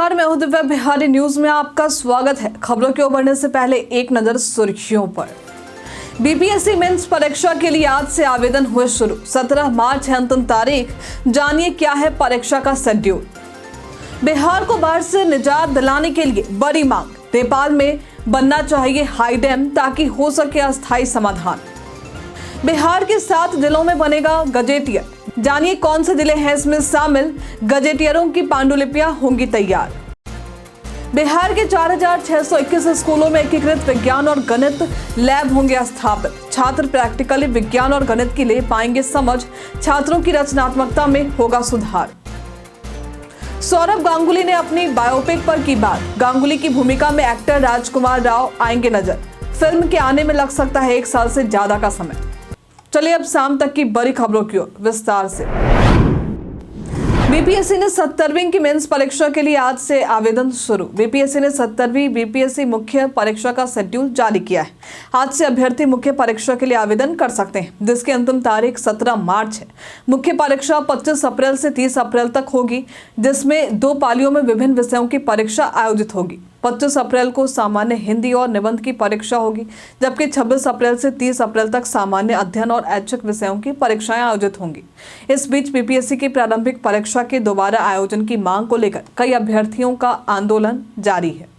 नमस्कार, मैं हूं दिव्या। बिहारी न्यूज में आपका स्वागत है। खबरों की ओर बढ़ने से पहले एक नजर सुर्खियों पर। बीपीएससी मेंस परीक्षा के लिए आज से आवेदन हुए शुरू। 17 मार्च है अंतिम तारीख। जानिए क्या है परीक्षा का शेड्यूल। बिहार को बाढ़ से निजात दिलाने के लिए बड़ी मांग। नेपाल में बनना चाहिए हाई डैम ताकि हो सके अस्थायी समाधान। बिहार के 7 जिलों में बनेगा गजेटियर। जानिए कौन से जिले हैं इसमें शामिल। गजेटियरों की पांडुलिपियां होंगी तैयार। बिहार के 4621 स्कूलों में एकीकृत विज्ञान और गणित लैब होंगे स्थापित। छात्र प्रैक्टिकली विज्ञान और गणित की ले पाएंगे समझ। छात्रों की रचनात्मकता में होगा सुधार। सौरभ गांगुली ने अपनी बायोपिक पर की बात। गांगुली की भूमिका में एक्टर राजकुमार राव आएंगे नजर। फिल्म के आने में लग सकता है 1 साल से ज्यादा का समय। चलिए अब शाम तक की बड़ी खबरों की ओर विस्तार से। बीपीएससी ने 17वीं की मेंस परीक्षा के लिए आज से आवेदन शुरू। बीपीएससी ने 17वीं बीपीएससी मुख्य परीक्षा का शेड्यूल जारी किया है। आज से अभ्यर्थी मुख्य परीक्षा के लिए आवेदन कर सकते हैं, जिसकी अंतिम तारीख 17 मार्च है। मुख्य परीक्षा 25 अप्रैल से 30 अप्रैल तक होगी, जिसमें 2 पालियों में विभिन्न विषयों की परीक्षा आयोजित होगी। 25 अप्रैल को सामान्य हिंदी और निबंध की परीक्षा होगी, जबकि 26 अप्रैल से 30 अप्रैल तक सामान्य अध्ययन और ऐच्छिक विषयों की परीक्षाएं आयोजित होंगी। इस बीच बीपीएससी की प्रारंभिक परीक्षा के दोबारा आयोजन की मांग को लेकर कई अभ्यर्थियों का आंदोलन जारी है।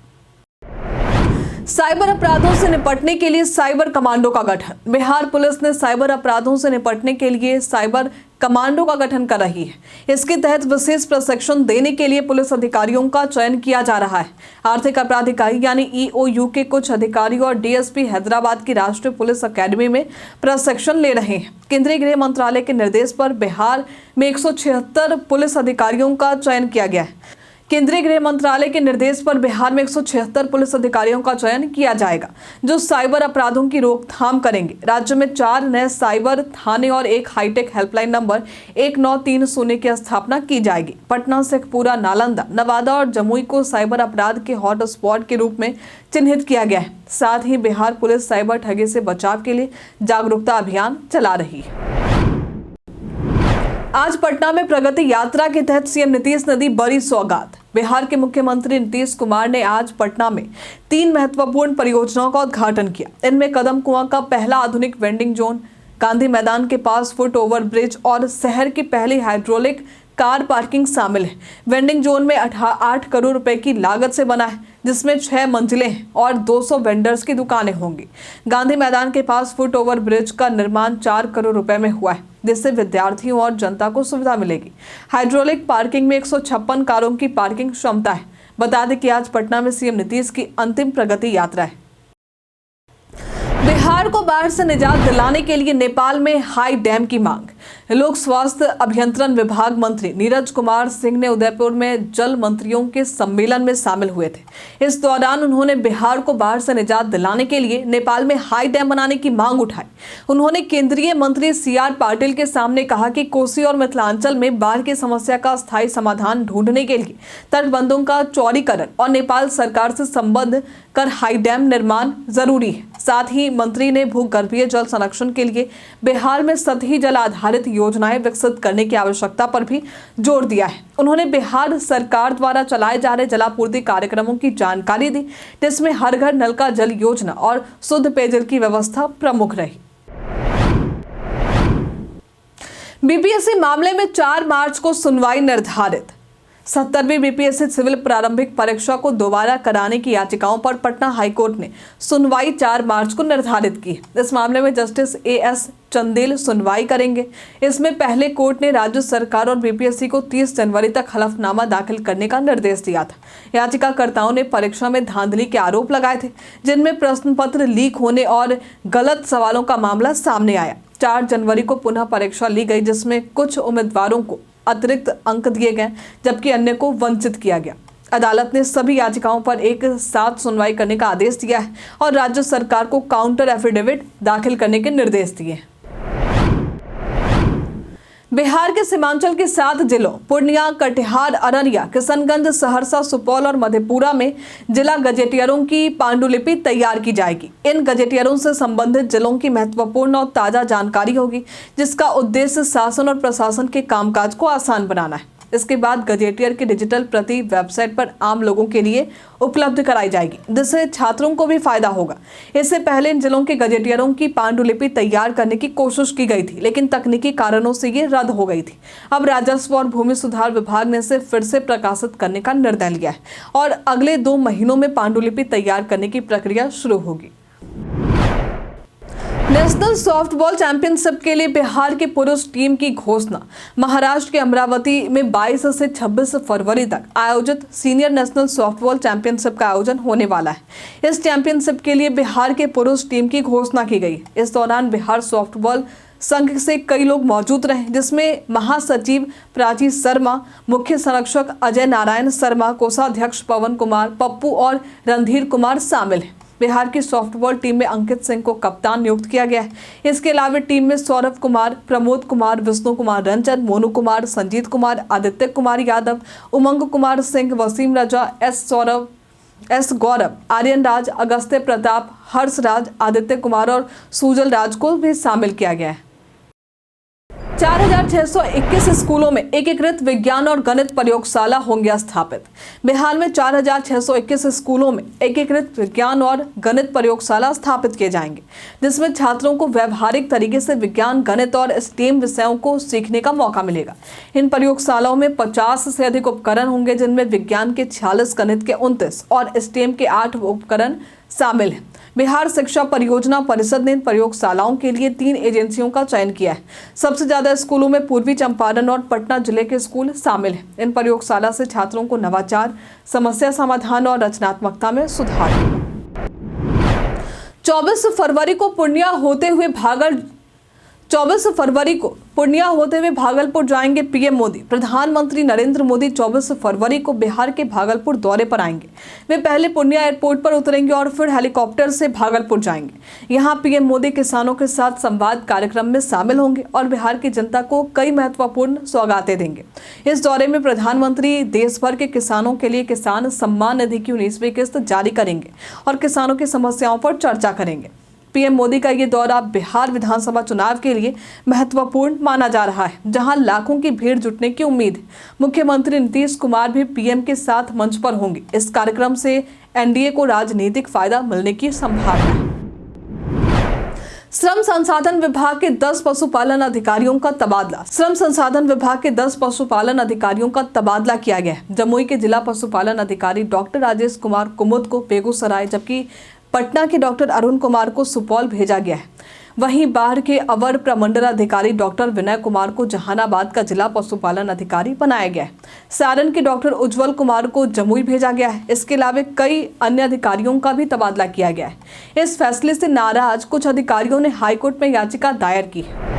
साइबर अपराधों से निपटने के लिए साइबर कमांडो का गठन। बिहार पुलिस ने साइबर अपराधों से निपटने के लिए साइबर कमांडो का गठन कर रही है। इसके तहत विशेष प्रशिक्षण देने के लिए पुलिस अधिकारियों का चयन किया जा रहा है। आर्थिक अपराध इकाई यानी ईओयू के कुछ अधिकारी और डीएसपी हैदराबाद की राष्ट्रीय पुलिस अकेडमी में प्रशिक्षण ले रहे हैं। केंद्रीय गृह मंत्रालय के निर्देश पर बिहार में 176 पुलिस अधिकारियों का चयन किया गया है। केंद्रीय गृह मंत्रालय के निर्देश पर बिहार में 176 पुलिस अधिकारियों का चयन किया जाएगा, जो साइबर अपराधों की रोकथाम करेंगे। राज्य में 4 नए साइबर थाने और 1 हाईटेक हेल्पलाइन नंबर 1930 की स्थापना की जाएगी। पटना, शेखपुरा, नालंदा, नवादा और जमुई को साइबर अपराध के हॉट स्पॉट के रूप में चिन्हित किया गया है। साथ ही बिहार पुलिस साइबर ठगी से बचाव के लिए जागरूकता अभियान चला रही है। आज पटना में प्रगति यात्रा के तहत सीएम नीतीश ने दी बड़ी सौगात। बिहार के मुख्यमंत्री नीतीश कुमार ने आज पटना में 3 महत्वपूर्ण परियोजनाओं का उद्घाटन किया। इनमें कदम कुआं का पहला आधुनिक वेंडिंग जोन, गांधी मैदान के पास फुट ओवर ब्रिज और शहर की पहली हाइड्रोलिक कार पार्किंग शामिल है। वेंडिंग जोन में 8 करोड़ रुपए की लागत से बना है, जिसमें 6 मंजिलें हैं और 200 वेंडर्स की दुकानें होंगी। गांधी मैदान के पास फुट ओवर ब्रिज का निर्माण 4 करोड़ रुपए में हुआ है, जिससे विद्यार्थियों और जनता को सुविधा मिलेगी। हाइड्रोलिक पार्किंग में 156 कारों की पार्किंग क्षमता है। बता दें कि आज पटना में सीएम नीतीश की अंतिम प्रगति यात्रा है। बिहार को बाढ़ से निजात दिलाने के लिए नेपाल में हाई डैम की मांग। लोक स्वास्थ्य अभियंत्रण विभाग मंत्री नीरज कुमार सिंह ने उदयपुर में जल मंत्रियों के सम्मेलन में शामिल हुए थे। इस दौरान उन्होंने बिहार को बाढ़ से निजात दिलाने के लिए नेपाल में हाई डैम बनाने की मांग उठाई। उन्होंने केंद्रीय मंत्री सीआर पाटिल के सामने कहा कि कोसी और मिथिलांचल में बाढ़ की समस्या का स्थायी समाधान ढूंढने के लिए तटबंधों का चौड़ीकरण और नेपाल सरकार से संबद्ध कर हाई डैम निर्माण जरूरी है। साथ ही मंत्री ने भूगर्भीय जल संरक्षण के लिए बिहार में सतही जल आधारित योजनाएं विकसित करने की आवश्यकता पर भी जोर दिया है। उन्होंने बिहार सरकार द्वारा चलाए जा रहे जलापूर्ति कार्यक्रमों की जानकारी दी, जिसमें हर घर नल का जल योजना और शुद्ध पेयजल की व्यवस्था प्रमुख रही। बीपीएससी मामले में 4 मार्च को सुनवाई निर्धारित। 17वीं बीपीएससी सिविल प्रारंभिक परीक्षा को दोबारा कराने की याचिकाओं पर पटना हाईकोर्ट ने सुनवाई 4 मार्च को निर्धारित की। इस मामले में जस्टिस एएस चंदेल सुनवाई करेंगे। इसमें पहले कोर्ट ने राज्य सरकार और बीपीएससी को 30 जनवरी तक हलफनामा दाखिल करने का निर्देश दिया था। याचिकाकर्ताओं ने परीक्षा में धांधली के आरोप लगाए थे, जिनमें प्रश्न पत्र लीक होने और गलत सवालों का मामला सामने आया। 4 जनवरी को पुनः परीक्षा ली गई, जिसमें कुछ उम्मीदवारों को अतिरिक्त अंक दिए गए, जबकि अन्य को वंचित किया गया। अदालत ने सभी याचिकाओं पर एक साथ सुनवाई करने का आदेश दिया है और राज्य सरकार को काउंटर एफिडेविट दाखिल करने के निर्देश दिए हैं। बिहार के सीमांचल के 7 जिलों पूर्णिया, कटिहार, अररिया, किशनगंज, सहरसा, सुपौल और मधेपुरा में जिला गजेटियरों की पांडुलिपि तैयार की जाएगी। इन गजेटियरों से संबंधित जिलों की महत्वपूर्ण और ताजा जानकारी होगी, जिसका उद्देश्य शासन और प्रशासन के कामकाज को आसान बनाना है। इसके बाद गजेटियर की डिजिटल प्रति वेबसाइट पर आम लोगों के लिए उपलब्ध कराई जाएगी, जिससे छात्रों को भी फायदा होगा। इससे पहले इन जिलों के गजेटियरों की पांडुलिपि तैयार करने की कोशिश की गई थी, लेकिन तकनीकी कारणों से ये रद्द हो गई थी। अब राजस्व और भूमि सुधार विभाग ने इसे फिर से प्रकाशित करने का निर्णय लिया है और अगले 2 महीनों में पांडुलिपि तैयार करने की प्रक्रिया शुरू होगी। नेशनल सॉफ्टबॉल चैंपियनशिप के लिए बिहार की पुरुष टीम की घोषणा। महाराष्ट्र के अमरावती में 22 से 26 फरवरी तक आयोजित सीनियर नेशनल सॉफ्टबॉल चैंपियनशिप का आयोजन होने वाला है। इस चैंपियनशिप के लिए बिहार के पुरुष टीम की घोषणा की गई। इस दौरान बिहार सॉफ्टबॉल संघ से कई लोग मौजूद रहे, जिसमें महासचिव प्राची शर्मा, मुख्य संरक्षक अजय नारायण शर्मा, कोषाध्यक्ष पवन कुमार, पप्पू और रणधीर कुमार शामिल हैं। बिहार की सॉफ्टबॉल टीम में अंकित सिंह को कप्तान नियुक्त किया गया है। इसके अलावा टीम में सौरभ कुमार, प्रमोद कुमार, विष्णु कुमार रंजन, मोनू कुमार, संजीत कुमार, आदित्य कुमार यादव, उमंग कुमार सिंह, वसीम रजा, एस गौरव, आर्यन राज, अगस्त्य प्रताप, हर्ष राज, आदित्य कुमार और सुजल राज को भी शामिल किया गया है। 4621 स्कूलों में एकीकृत विज्ञान और गणित प्रयोगशाला होंगे स्थापित। बिहार में 4621 स्कूलों में एकीकृत विज्ञान और गणित प्रयोगशाला स्थापित किए जाएंगे, जिसमें छात्रों को व्यवहारिक तरीके से विज्ञान, गणित और स्टेम विषयों को सीखने का मौका मिलेगा। इन प्रयोगशालाओं में 50 से अधिक उपकरण होंगे, जिनमें विज्ञान के 46, गणित के 29 और स्टेम के 8 उपकरण शामिल हैं। बिहार शिक्षा परियोजना परिषद ने इन प्रयोगशालाओं के लिए 3 एजेंसियों का चयन किया है। सबसे ज्यादा स्कूलों में पूर्वी चंपारण और पटना जिले के स्कूल शामिल हैं। इन प्रयोगशाला से छात्रों को नवाचार, समस्या समाधान और रचनात्मकता में सुधार होगा। 24 फरवरी को पूर्णिया होते हुए भागलपुर जाएंगे पीएम मोदी। प्रधानमंत्री नरेंद्र मोदी 24 फरवरी को बिहार के भागलपुर दौरे पर आएंगे। वे पहले पूर्णिया एयरपोर्ट पर उतरेंगे और फिर हेलीकॉप्टर से भागलपुर जाएंगे। यहां पीएम मोदी किसानों के साथ संवाद कार्यक्रम में शामिल होंगे और बिहार की जनता को कई महत्वपूर्ण सौगातें देंगे। इस दौरे में प्रधानमंत्री देश भर के किसानों के लिए किसान सम्मान निधि की 19वीं किस्त जारी करेंगे और किसानों की समस्याओं पर चर्चा करेंगे। पीएम मोदी का ये दौरा बिहार विधानसभा चुनाव के लिए महत्वपूर्ण माना जा रहा है, जहां लाखों की भीड़ जुटने की उम्मीद है। मुख्यमंत्री नीतीश कुमार भी पीएम के साथ मंच पर होंगे। इस कार्यक्रम से एनडीए को राजनीतिक फायदा मिलने की संभावना है। श्रम संसाधन विभाग के 10 पशुपालन अधिकारियों का तबादला। श्रम संसाधन विभाग के 10 पशुपालन अधिकारियों का तबादला किया गया है। जमुई के जिला पशुपालन अधिकारी डॉक्टर राजेश कुमार कुमुद को बेगूसराय, जबकि पटना के डॉक्टर अरुण कुमार को सुपौल भेजा गया है। वहीं बाढ़ के अवर प्रमंडल अधिकारी डॉक्टर विनय कुमार को जहानाबाद का जिला पशुपालन अधिकारी बनाया गया है। सारण के डॉक्टर उज्जवल कुमार को जमुई भेजा गया है। इसके अलावा कई अन्य अधिकारियों का भी तबादला किया गया है। इस फैसले से नाराज कुछ अधिकारियों ने हाईकोर्ट में याचिका दायर की है।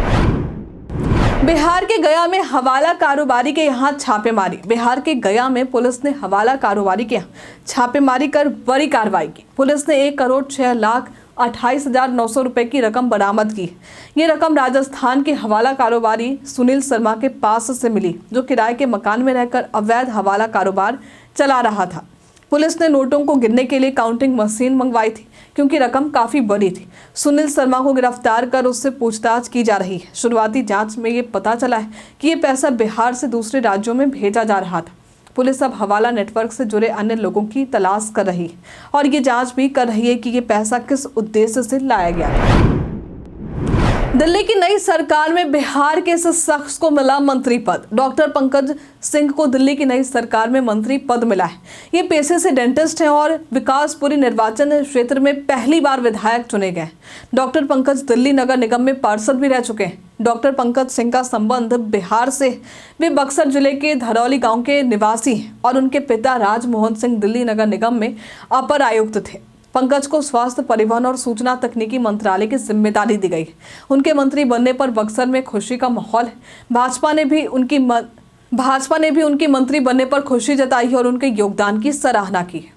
बिहार के गया में हवाला कारोबारी के यहाँ छापेमारी। बिहार के गया में पुलिस ने हवाला कारोबारी के यहाँ छापेमारी कर बड़ी कार्रवाई की। पुलिस ने 1,06,28,900 रुपए की रकम बरामद की। ये रकम राजस्थान के हवाला कारोबारी सुनील शर्मा के पास से मिली, जो किराए के मकान में रहकर अवैध हवाला कारोबार चला रहा था। पुलिस ने नोटों को गिनने के लिए काउंटिंग मशीन मंगवाई थी, क्योंकि रकम काफी बड़ी थी। सुनील शर्मा को गिरफ्तार कर उससे पूछताछ की जा रही है। शुरुआती जांच में ये पता चला है कि ये पैसा बिहार से दूसरे राज्यों में भेजा जा रहा था। पुलिस अब हवाला नेटवर्क से जुड़े अन्य लोगों की तलाश कर रही है और ये जांच भी कर रही है कि ये पैसा किस उद्देश्य से लाया गया था। दिल्ली की नई सरकार में बिहार के इस शख्स को मिला मंत्री पद। डॉक्टर पंकज सिंह को दिल्ली की नई सरकार में मंत्री पद मिला है। ये पेशे से डेंटिस्ट हैं और विकासपुरी निर्वाचन क्षेत्र में पहली बार विधायक चुने गए। डॉक्टर पंकज दिल्ली नगर निगम में पार्षद भी रह चुके हैं। डॉक्टर पंकज सिंह का संबंध बिहार से। वे बक्सर जिले के धरौली गांव के निवासी हैं और उनके पिता राजमोहन सिंह दिल्ली नगर निगम में अपर आयुक्त थे। पंकज को स्वास्थ्य, परिवहन और सूचना तकनीकी मंत्रालय की जिम्मेदारी दी गई। उनके मंत्री बनने पर बक्सर में खुशी का माहौल है। भाजपा ने भी उनकी मंत्री बनने पर खुशी जताई और उनके योगदान की सराहना की।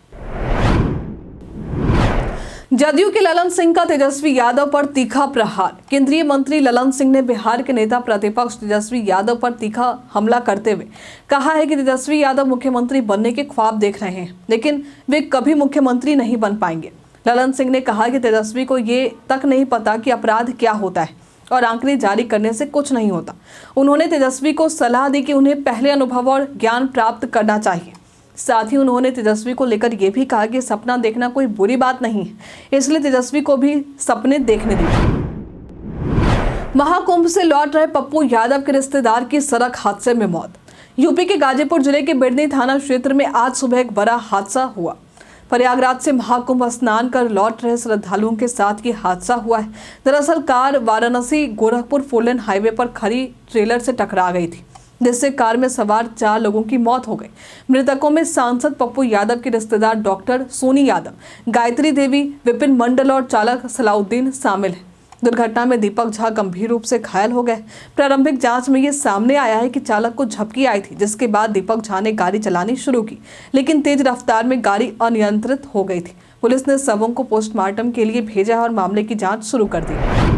जदयू के ललन सिंह का तेजस्वी यादव पर तीखा प्रहार। केंद्रीय मंत्री ललन सिंह ने बिहार के नेता प्रतिपक्ष तेजस्वी यादव पर तीखा हमला करते हुए कहा है कि तेजस्वी यादव मुख्यमंत्री बनने के ख्वाब देख रहे हैं, लेकिन वे कभी मुख्यमंत्री नहीं बन पाएंगे। ललन सिंह ने कहा कि तेजस्वी को ये तक नहीं पता कि अपराध क्या होता है। और आंकड़े जारी करने से कुछ नहीं होता। उन्होंने तेजस्वी को सलाह दी कि उन्हें पहले अनुभव और ज्ञान प्राप्त करना चाहिए। साथ ही उन्होंने तेजस्वी को लेकर यह भी कहा कि सपना देखना कोई बुरी बात नहीं है, इसलिए तेजस्वी को भी सपने देखने दीजिए। महाकुंभ से लौट रहे पप्पू यादव के रिश्तेदार की सड़क हादसे में मौत। यूपी के गाजीपुर जिले के बिडनी थाना क्षेत्र में आज सुबह एक बड़ा हादसा हुआ। प्रयागराज से महाकुंभ स्नान कर लौट रहे श्रद्धालुओं के साथ ये हादसा हुआ है। दरअसल car Varanasi Gorakhpur four lane highway पर खड़ी ट्रेलर से टकरा गई थी, जिससे कार में सवार 4 लोगों की मौत हो गई। मृतकों में सांसद पप्पू यादव के रिश्तेदार डॉक्टर सोनी यादव, गायत्री देवी, विपिन मंडल और चालक सलाउद्दीन शामिल हैं। दुर्घटना में दीपक झा गंभीर रूप से घायल हो गए। प्रारंभिक जांच में ये सामने आया है कि चालक को झपकी आई थी, जिसके बाद दीपक झा ने गाड़ी चलानी शुरू की, लेकिन तेज रफ्तार में गाड़ी अनियंत्रित हो गई थी। पुलिस ने शवों को पोस्टमार्टम के लिए भेजा और मामले की जांच शुरू कर दी।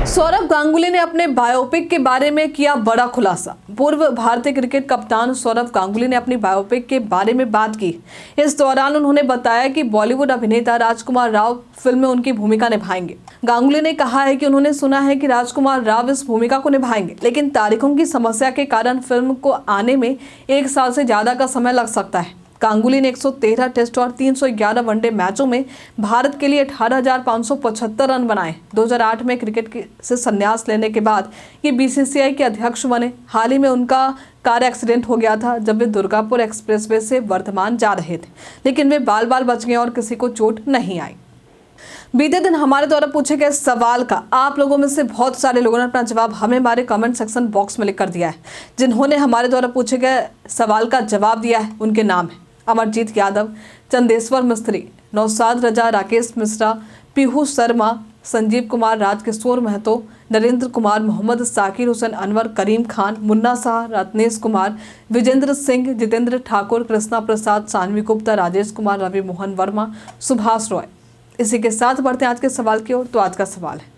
सौरव गांगुली ने अपने बायोपिक के बारे में किया बड़ा खुलासा। पूर्व भारतीय क्रिकेट कप्तान सौरव गांगुली ने अपनी बायोपिक के बारे में बात की। इस दौरान उन्होंने बताया कि बॉलीवुड अभिनेता राजकुमार राव फिल्म में उनकी भूमिका निभाएंगे। गांगुली ने कहा है कि उन्होंने सुना है कि राजकुमार राव इस भूमिका को निभाएंगे, लेकिन तारीखों की समस्या के कारण फिल्म को आने में 1 साल से ज्यादा का समय लग सकता है। गांगुली ने 113 टेस्ट और 311 वनडे मैचों में भारत के लिए 18,575 रन बनाए। 2008 में क्रिकेट से संन्यास लेने के बाद ये बीसीसीआई के अध्यक्ष बने। हाल ही में उनका कार एक्सीडेंट हो गया था जब वे दुर्गापुर एक्सप्रेसवे से वर्धमान जा रहे थे, लेकिन वे बाल बाल बच गए और किसी को चोट नहीं आई। बीते दिन हमारे द्वारा पूछे गए सवाल का आप लोगों में से बहुत सारे लोगों ने अपना जवाब हमें हमारे कमेंट सेक्शन बॉक्स में लिख कर दिया है। जिन्होंने हमारे द्वारा पूछे गए सवाल का जवाब दिया है उनके नाम है अमरजीत यादव, चंदेश्वर मिस्त्री, नौशाद रजा, राकेश मिश्रा, पीहू शर्मा, संजीव कुमार, राजकिशोर महतो, नरेंद्र कुमार, मोहम्मद साकिर हुसैन अनवर, करीम खान, मुन्ना शाह, रत्नेश कुमार, विजेंद्र सिंह, जितेंद्र ठाकुर, कृष्णा प्रसाद, सानवी गुप्ता, राजेश कुमार, रवि मोहन वर्मा, सुभाष रॉय। इसी के साथ बढ़ते हैं आज के सवाल की ओर। तो आज का सवाल है,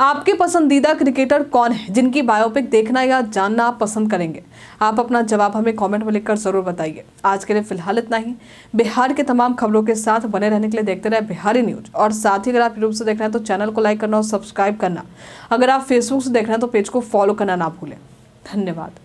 आपके पसंदीदा क्रिकेटर कौन है जिनकी बायोपिक देखना या जानना आप पसंद करेंगे? आप अपना जवाब हमें कमेंट में लिखकर जरूर बताइए। आज के लिए फिलहाल इतना ही। बिहार के तमाम खबरों के साथ बने रहने के लिए देखते रहे बिहारी न्यूज। और साथ ही अगर आप यूट्यूब से देख रहे हैं तो चैनल को लाइक करना और सब्सक्राइब करना। अगर आप फेसबुक से देख रहे हैं तो पेज को फॉलो करना ना भूलें। धन्यवाद।